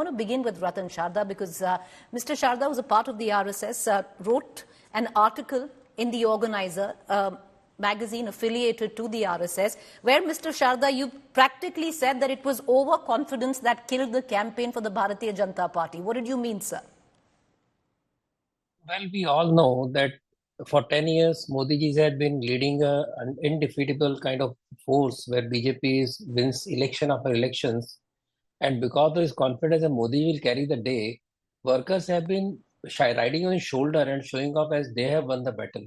want to begin with Ratan Sharda because Mr. Sharda was a part of the RSS, wrote an article in the Organizer magazine affiliated to the RSS, where Mr. Sharda, you practically said that it was overconfidence that killed the campaign for the Bharatiya Janata Party. What did you mean, sir? Well, we all know that for 10 years, Modi ji had been leading an indefeatable kind of force where BJP wins election after elections. And because of his confidence that Modi will carry the day, workers have been riding on his shoulder and showing off as they have won the battle.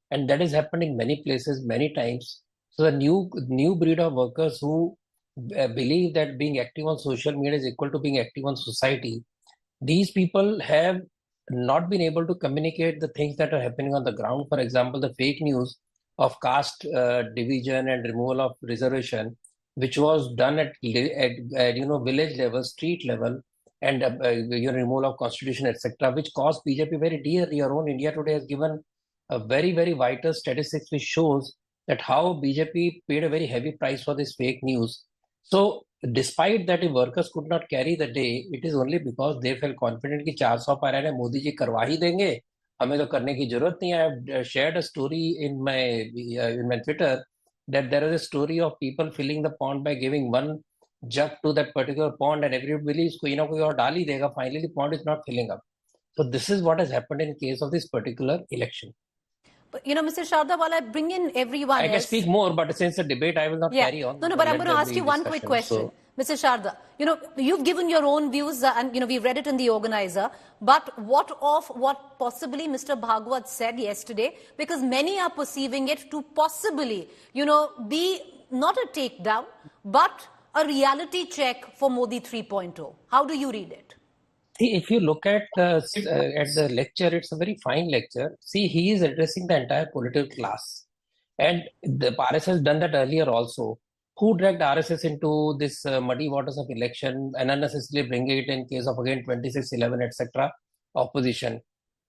And that is happening many places, many times. So the new breed of workers who believe that being active on social media is equal to being active on society, these people have not been able to communicate the things that are happening on the ground. For example, the fake news of caste division and removal of reservation, which was done at village level, street level, and removal of constitution, etc., which cost BJP very dear. Your own India Today has given a very, very vital statistics which shows that how BJP paid a very heavy price for this fake news. So despite that, if workers could not carry the day, it is only because they felt confident कि 400 पार है मोदी जी करवा ही देंगे, हमें तो करने की जरूरत नहीं है. I have shared a story in my Twitter that there is a story of people filling the pond by giving one jug to that particular pond, and everybody believes कोई ना कोई और डाल ही देगा. Finally, the pond is not filling up. So this is what has happened in case of this particular election. But, Mr. Sharda, while I bring in everyone I can speak more, but since the debate, I will not carry on. No, but I'm going to ask you one quick question. Mr. Sharda, you've given your own views and, we've read it in the Organizer. But what of what possibly Mr. Bhagwat said yesterday? Because many are perceiving it to possibly, be not a takedown, but a reality check for Modi 3.0. How do you read it? See, if you look at the lecture, it's a very fine lecture. See, he is addressing the entire political class. And the RSS has done that earlier also. Who dragged RSS into this muddy waters of election and unnecessarily bring it in case of, again, 2611, etc., opposition?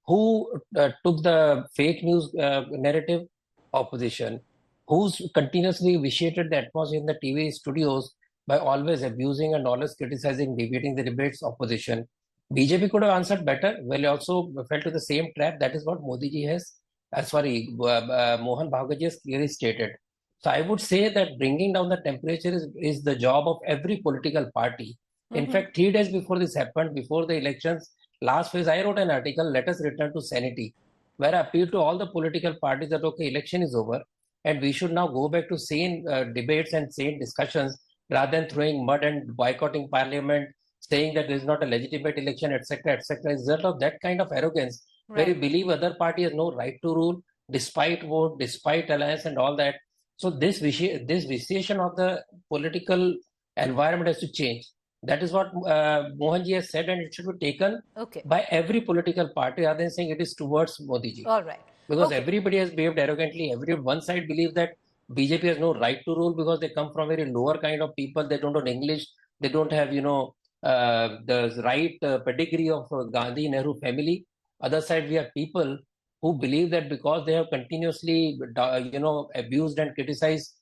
Who took the fake news narrative? Opposition. Who's continuously vitiated the atmosphere in the TV studios by always abusing and always criticizing, deviating the debates? Opposition. BJP could have answered better. Well, he also fell to the same trap. That is what Modi ji has, Mohan Bhagwat has clearly stated. So I would say that bringing down the temperature is the job of every political party. In fact, 3 days before this happened, before the elections, last phase, I wrote an article, Let Us Return to Sanity, where I appealed to all the political parties that, okay, election is over, and we should now go back to sane debates and sane discussions rather than throwing mud and boycotting parliament, saying that there is not a legitimate election, etc., etc. As a result of that kind of arrogance, where you believe other party has no right to rule, despite vote, despite alliance and all that. So this vitiation of the political environment has to change. That is what Mohan ji has said, and it should be taken by every political party rather than saying it is towards Modi ji. All right. Because everybody has behaved arrogantly. One side believes that BJP has no right to rule because they come from very lower kind of people. They don't know English. They don't have, the right pedigree of Gandhi, Nehru family. Other side, we have people who believe that because they have continuously, abused and criticized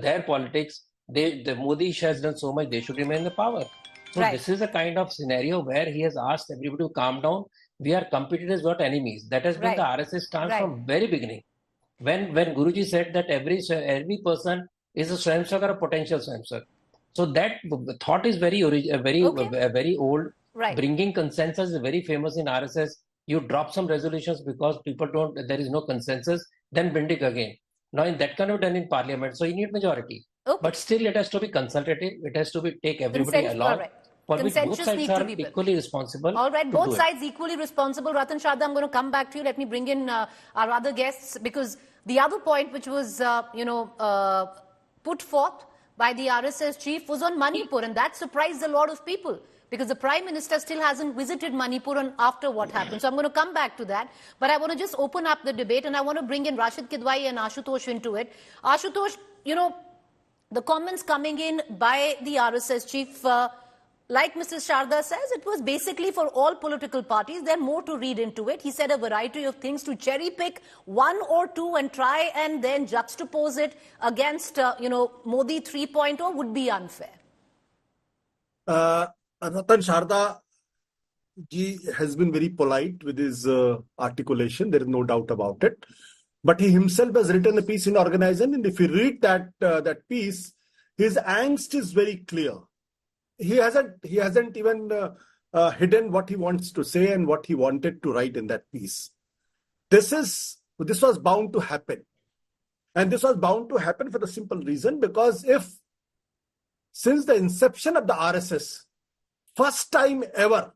their politics, the Modi has done so much, they should remain in the power. So this is a kind of scenario where he has asked everybody to calm down. We are competitors, not enemies. That has been the RSS stance from very beginning. When Guruji said that every person is a Swayamsevak or a potential Swayamsevak. So that thought is very old. Bringing consensus is very famous in RSS. You drop some resolutions because there is no consensus, then bring it again. Now in that kind of done in parliament, so you need majority. But still it has to be consultative. It has to take everybody along. For which both sides are equally responsible. All right, both sides equally responsible. Ratan Sharda, I'm going to come back to you. Let me bring in our other guests, because the other point which was, put forth by the RSS chief was on Manipur, and that surprised a lot of people because the Prime Minister still hasn't visited Manipur after what happened. So I'm going to come back to that. But I want to just open up the debate, and I want to bring in Rashid Kidwai and Ashutosh into it. Ashutosh, the comments coming in by the RSS chief, like Mr. Sharda says, it was basically for all political parties. There's more to read into it. He said a variety of things. To cherry pick one or two and try and then juxtapose it against, Modi 3.0 would be unfair. Ratan Sharda ji has been very polite with his articulation. There is no doubt about it. But he himself has written a piece in Organization, and if you read that piece, his angst is very clear. He hasn't even hidden what he wants to say and what he wanted to write in that piece. This was bound to happen. And this was bound to happen for the simple reason, because since the inception of the RSS, first time ever,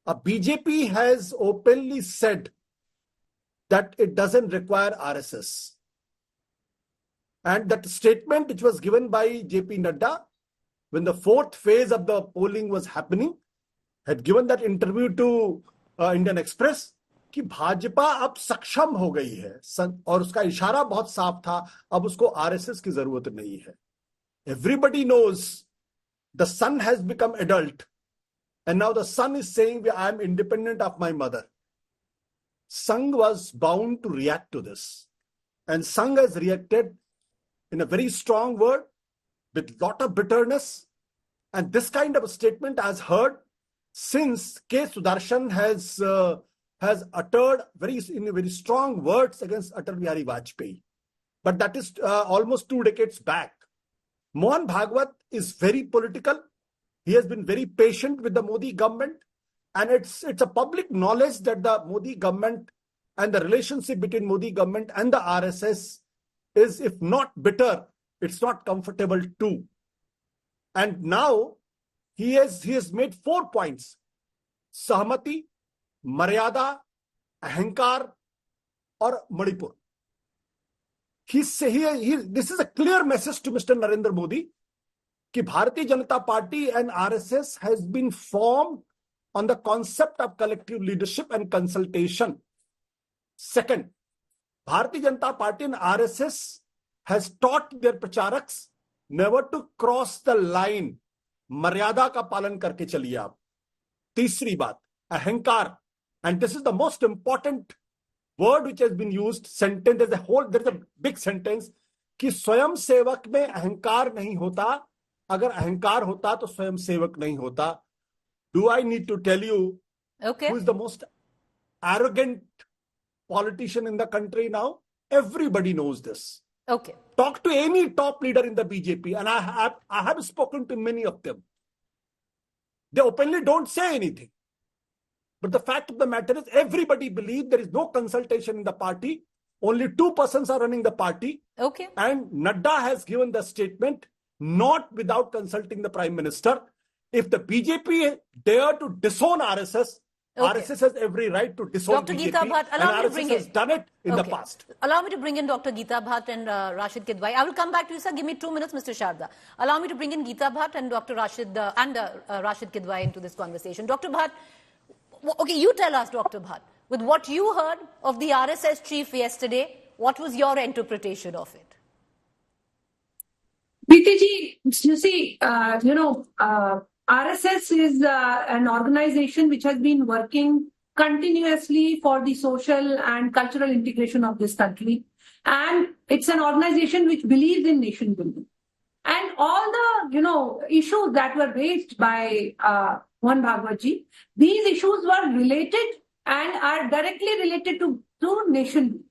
a BJP has openly said that it doesn't require RSS. And that statement which was given by JP Nadda when the fourth phase of the polling was happening, had given that interview to Indian Express कि भाजपा अब सक्षम हो गई है, और उसका इशारा बहुत साफ था, अब उसको आरएसएस की जरूरत नहीं है. Everybody knows the son has become adult, and now the son is saying I am independent of my mother. Sangh was bound to react to this, and Sangh has reacted in a very strong word with lot of bitterness, and this kind of a statement has heard since K. Sudarshan has uttered in very strong words against Atal Bihari Vajpayee. But that is almost 2 decades back. Mohan Bhagwat is very political. He has been very patient with the Modi government. And it's a public knowledge that the Modi government and the relationship between Modi government and the RSS is, if not bitter, it's not comfortable too. And now he has made 4 points: Sahmati, Maryada, Ahankar, or Manipur. This is a clear message to Mr. Narendra Modi that Bharatiya Janata Party and RSS has been formed on the concept of collective leadership and consultation. Second, Bharatiya Janata Party and RSS has taught their pracharaks never to cross the line. मर्यादा का पालन करके चलिए आप. तीसरी बात, अहंकार, and this is the most important word which has been used, sentence, there's a big sentence, कि स्वयं सेवक में अहंकार नहीं होता, अगर अहंकार होता तो स्वयं सेवक नहीं होता. Do I need to tell you who is the most arrogant politician in the country now? Everybody knows this. Okay. Talk to any top leader in the BJP, and I have spoken to many of them. They openly don't say anything. But the fact of the matter is, everybody believes there is no consultation in the party. Only 2 persons are running the party. Okay. And Nadda has given the statement, not without consulting the Prime Minister. If the BJP dare to disown RSS, RSS has every right to disown Dr. BJP, Geeta Bhatt, and RSS has done it in the past. Allow me to bring in Dr. Geeta Bhatt and Rashid Kidwai. I will come back to you, sir. Give me 2 minutes, Mr. Sharda. Allow me to bring in Geeta Bhatt and Dr. Rashid Rashid Kidwai into this conversation. Dr. Bhatt, okay, you tell us, Dr. Bhatt, with what you heard of the RSS chief yesterday, what was your interpretation of it? Preeti, you see, RSS is an organization which has been working continuously for the social and cultural integration of this country. And it's an organization which believes in nation building. And all the, issues that were raised by Mohan Bhagwat ji, these issues were related and are directly related to nation building.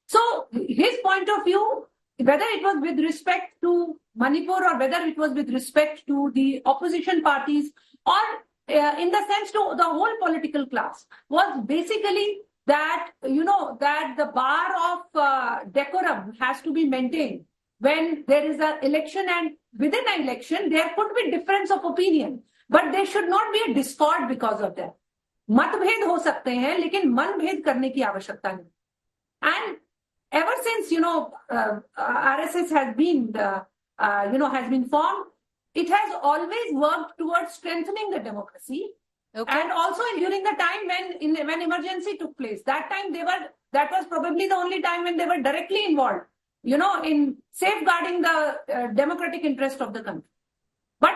So his point of view, whether it was with respect to Manipur or whether it was with respect to the opposition parties or in the sense to the whole political class, was basically that, that the bar of decorum has to be maintained when there is an election, and within an election, there could be difference of opinion, but there should not be a discord because of that. मतभेद हो सकते हैं, लेकिन मनभेद करने की आवश्यकता नहीं. And ever since, RSS has been, has been formed, it has always worked towards strengthening the democracy. Okay. And also during the time when emergency took place, that was probably the only time when they were directly involved, in safeguarding the democratic interest of the country. But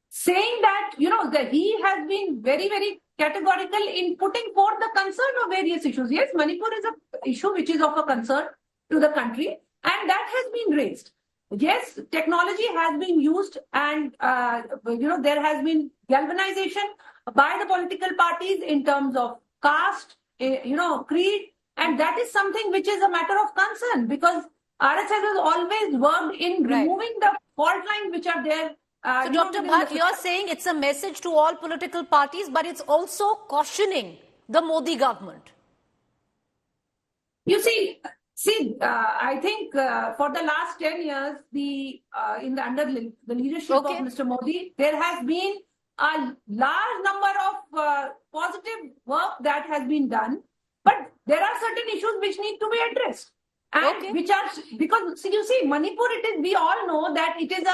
saying that, that he has been very, very categorical in putting forth the concern of various issues. Yes, Manipur is an issue which is of a concern to the country, and that has been raised. yes, technology has been used, and there has been galvanization by the political parties in terms of caste, creed, and that is something which is a matter of concern, because RSS has always worked in Right. removing the fault lines which are there. So, Dr. Bhatt, you're saying it's a message to all political parties, but it's also cautioning the Modi government. You see, I think for the last 10 years, under the leadership of Mr. Modi, there has been a large number of positive work that has been done, but there are certain issues which need to be addressed. And which are, because you see, Manipur, we all know that it is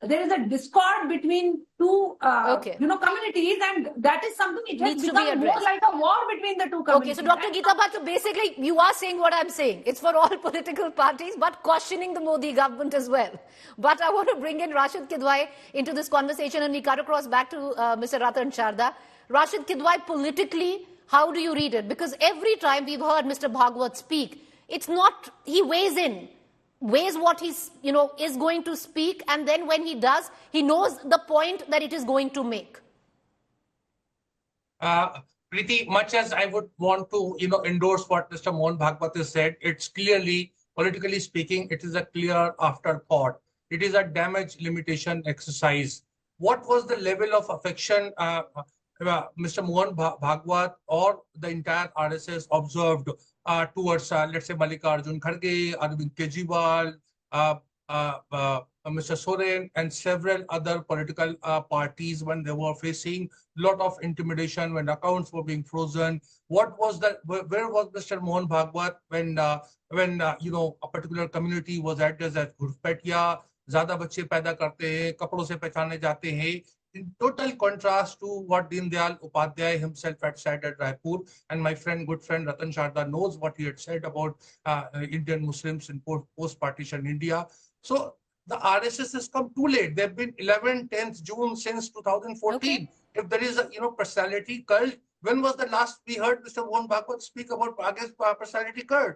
there is a discord between two communities, and that is something it has become more like a war between the two communities. Okay, so Dr. Geeta Bhatt, so basically you are saying what I'm saying. It's for all political parties, but cautioning the Modi government as well. But I want to bring in Rashid Kidwai into this conversation, and we cut across back to Mr. Ratan Sharda. Rashid Kidwai, politically, how do you read it? Because every time we've heard Mr. Bhagwat speak, it's not, he weighs what he's, is going to speak, and then when he does, he knows the point that it is going to make. Pretty much as I would want to, endorse what Mr. Mohan Bhagwat has said, it's clearly, politically speaking, it is a clear afterthought. It is a damage limitation exercise. What was the level of affection Mr. Mohan Bhagwat or the entire RSS observed towards, let's say, Mallikarjun Kharge, Arvind Kejriwal, Mr. Soren, and several other political parties when they were facing a lot of intimidation, when accounts were being frozen? What was that? Where was Mr. Mohan Bhagwat when a particular community was addressed as Ghurpetiya, ज़्यादा बच्चे पैदा करते हैं, कपड़ों से पहचाने जाते हैं? In total contrast to what Deen Dayal Upadhyay himself had said at Raipur, and my good friend Ratan Sharda knows what he had said about Indian Muslims in post-partition India. So the RSS has come too late. There have been 10th June since 2014. If there is a personality cult, when was the last we heard Mr. Mohan Bhagwat speak about personality cult?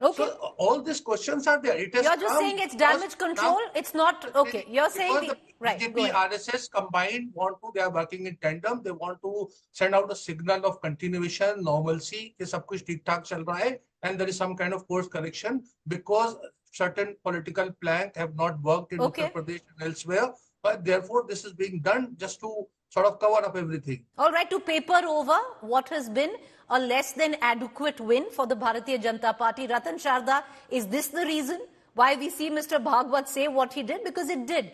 So all these questions are there. You're just saying it's damage control. Now, it's not okay. You're saying right. BJP RSS combined they are working in tandem. They want to send out a signal of continuation, normalcy. कि सब कुछ ठीक-ठाक चल रहा है, and there is some kind of course correction because certain political plank have not worked in Uttar Pradesh and elsewhere. But therefore, this is being done just to sort of cover up everything. All right, to paper over what has been a less than adequate win for the Bharatiya Janata Party. Ratan Sharda, is this the reason why we see Mr. Bhagwat say what he did? Because it did,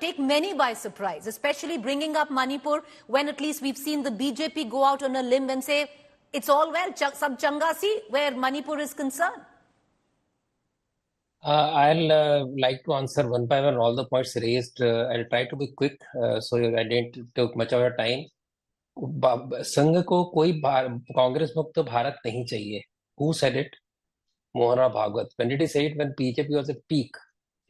take many by surprise, especially bringing up Manipur when at least we've seen the BJP go out on a limb and say, it's all well, sab changa si, where Manipur is concerned. I'll like to answer one by one all the points raised. I'll try to be quick so I didn't take much of your time. संघ को कोई कांग्रेस मुक्त भारत नहीं चाहिए. Who said it? Mohan Bhagwat. When did he say it? When BJP was at peak.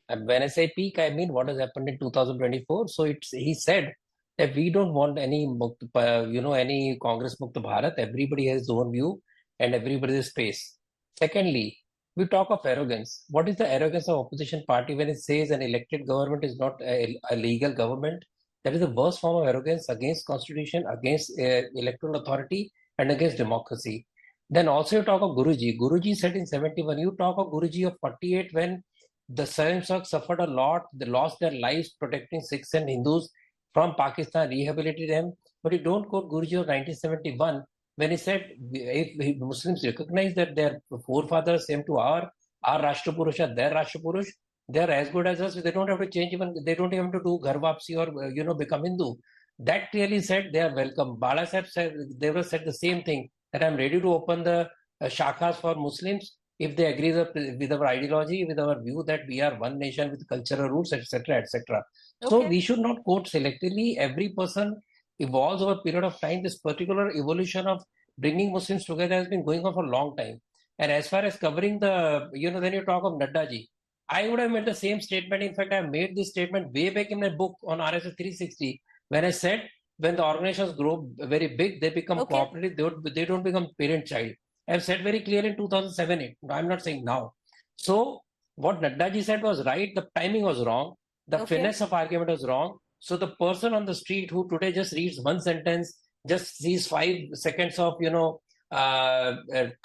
And when I say peak, I mean what has happened in 2024. So he said that we don't want any any Congress Mukta Bharat. Everybody has his own view and everybody has space. Secondly, we talk of arrogance. What is the arrogance of opposition party when it says an elected government is not a legal government? That is the worst form of arrogance against constitution, against electoral authority, and against democracy. Then also you talk of Guruji. Guruji said in 71. You talk of Guruji of 48 when the Swayamsevak suffered a lot. They lost their lives protecting Sikhs and Hindus from Pakistan, rehabilitated them. But you don't quote Guruji of 1971 when he said if Muslims recognize that their forefathers came to our Rashtrapurusha, their Rashtrapurush, they are as good as us. They don't have to change even. They don't even have to do Ghar Vapsi or become Hindu. That clearly said they are welcome. Bala Sahib said they were said the same thing, that I'm ready to open the shakhas for Muslims if they agree with our ideology, with our view that we are one nation with cultural roots, etc., etc. So we should not quote selectively. Every person evolves over a period of time. This particular evolution of bringing Muslims together has been going on for a long time. And as far as covering the, then you talk of Nadda ji. I would have made the same statement. In fact, I made this statement way back in my book on RSS 360 when I said when the organizations grow very big, they become cooperative, they don't become parent-child. I have said very clearly in 2007-8. I'm not saying now. So What Naddaji said was right. The timing was wrong. The finesse of argument was wrong. So the person on the street who today just reads one sentence, just sees 5 seconds of,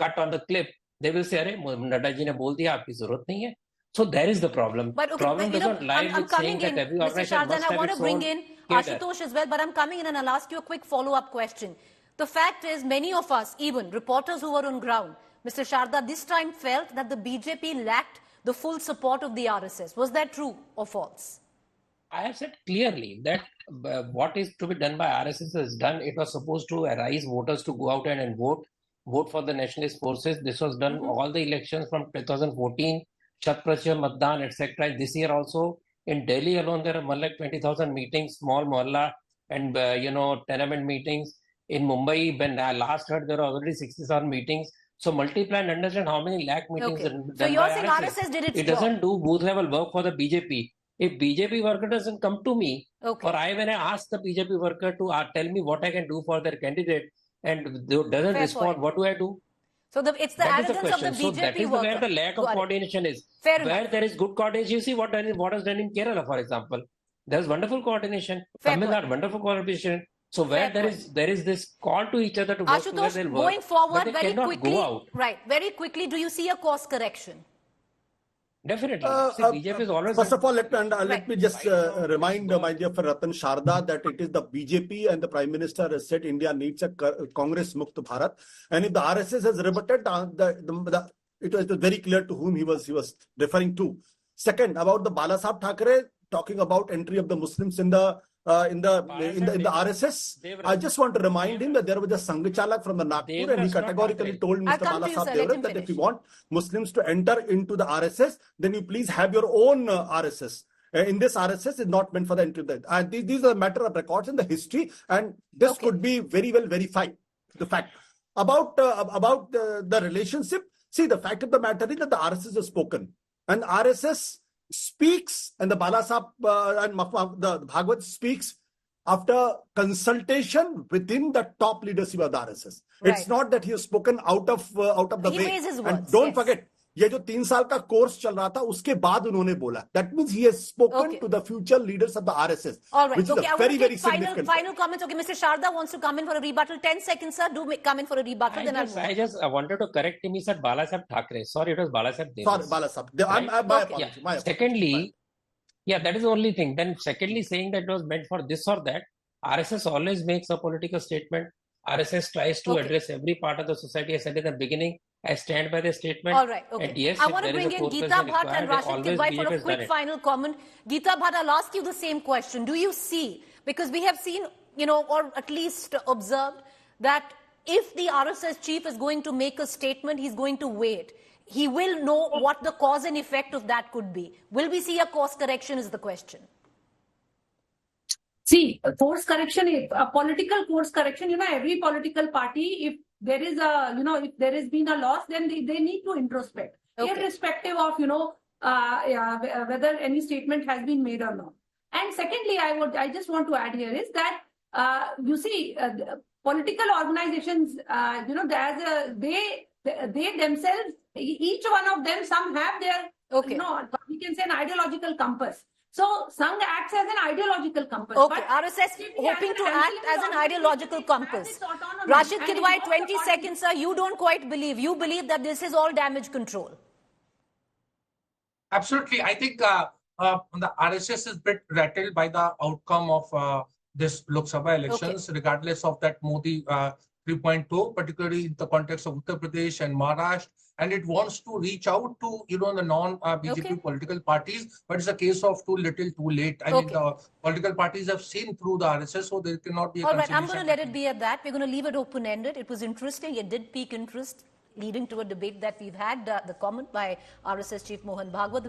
cut on the clip, they will say, "Arey, Naddaji ne bol diya, aapki zarurat nahi hai." So there is the problem. But okay, problem but, does not lie I'm with saying coming in, that every Mr. organization Sharda, must and I have want to its bring own in cadre. Ashutosh as well, but I'm coming in and I'll ask you a quick follow-up question. The fact is, many of us, even reporters who were on ground, Mr. Sharda, this time felt that the BJP lacked the full support of the RSS. Was that true or false? I have said clearly that what is to be done by RSS is done. It was supposed to arise voters to go out and vote for the nationalist forces. This was done all the elections from 2014, Shat Pratishat Matdan, etc. This year also in Delhi alone there are like 20,000 meetings, small mohalla and tenement meetings. In Mumbai, when I last heard, there are already 60,000 meetings. So multiply and understand how many lakh meetings are done So you're by saying RSS did its It job? doesn't do booth level work for the BJP. If BJP worker doesn't come to me, or when I ask the BJP worker to tell me what I can do for their candidate and doesn't respond, what do I do? So it's the arrogance of the BJP So that is worker. where the lack of coordination is. Fair where enough. there is good coordination, you see what is done in Kerala, for example. There's wonderful coordination. Tamil Nadu, wonderful coordination. So where there is this call to each other to work together, they'll work. Going forward, but they very cannot quickly, go out. right? Very quickly, do you see a course correction? Definitely. See, BJP is always. First of all, let me just remind my dear friend Ratan Sharda that it is the BJP and the Prime Minister has said India needs a Congress Mukt Bharat, and if the RSS has rebutted, it was very clear to whom he was referring to. Second, about the Bala Saheb Thackeray talking about entry of the Muslims in the RSS. I just want to remind him that there was a Sanghchalak from the Nagpur and he categorically told Mr. Bala Saheb Devrat that if you want Muslims to enter into the RSS, then you please have your own RSS. In this RSS is not meant for the entry. These are a matter of records in the history, and this could be very well verified. The fact about the relationship. See, the fact of the matter is that the RSS has spoken, and RSS speaks, and the Bala Saheb and the Bhagwat speaks after consultation within the top leadership of the RSS. Right. It's not that he has spoken out of the way. His words, and don't forget, ये जो 3 साल का course चल रहा था उसके बाद उन्होंने बोला. That means he has spoken to the future leaders of the RSS. All right. Which is a very, very significant. Final comments. Okay, Mr. Sharda wants to come in for a rebuttal. 10 seconds, sir. Do come in for a rebuttal. I just wanted to correct him. He said Bala Saheb Thackeray. Sorry, it was Bala Saheb Devrat. Sorry, Bala Saheb. My apology. Secondly, that is the only thing. Then secondly, saying that it was meant for this or that, RSS always makes a political statement. RSS tries to address every part of the society. I said in the beginning, I stand by the statement. All right, okay. And yes, I want to bring in Geeta Bhatt and Rashid Kidwai for a quick final comment. Geeta Bhatt, I'll ask you the same question. Do you see, because we have seen, or at least observed, that if the RSS chief is going to make a statement, he's going to wait. He will know what the cause and effect of that could be. Will we see a course correction is the question. See, course correction, a political course correction, every political party, if there is if there has been a loss, then they need to introspect, irrespective of, whether any statement has been made or not. And secondly, I just want to add here is that, political organizations, they themselves, each one of them, some have their, we can say an ideological compass. So, Sangh acts as an ideological compass. Okay, RSS hoping to act as an ideological compass. Rashid Kidwai, 20 seconds, sir. You don't quite believe. You believe that this is all damage control. Absolutely. I think the RSS is a bit rattled by the outcome of this Lok Sabha elections, regardless of that Modi 3.2, particularly in the context of Uttar Pradesh and Maharashtra. And it wants to reach out to, the non-BJP political parties, but it's a case of too little, too late. I mean, the political parties have seen through the RSS, so there cannot be a All right, I'm going to let it be at that. We're going to leave it open-ended. It was interesting. It did pique interest, leading to a debate that we've had. The comment by RSS Chief Mohan Bhagwat.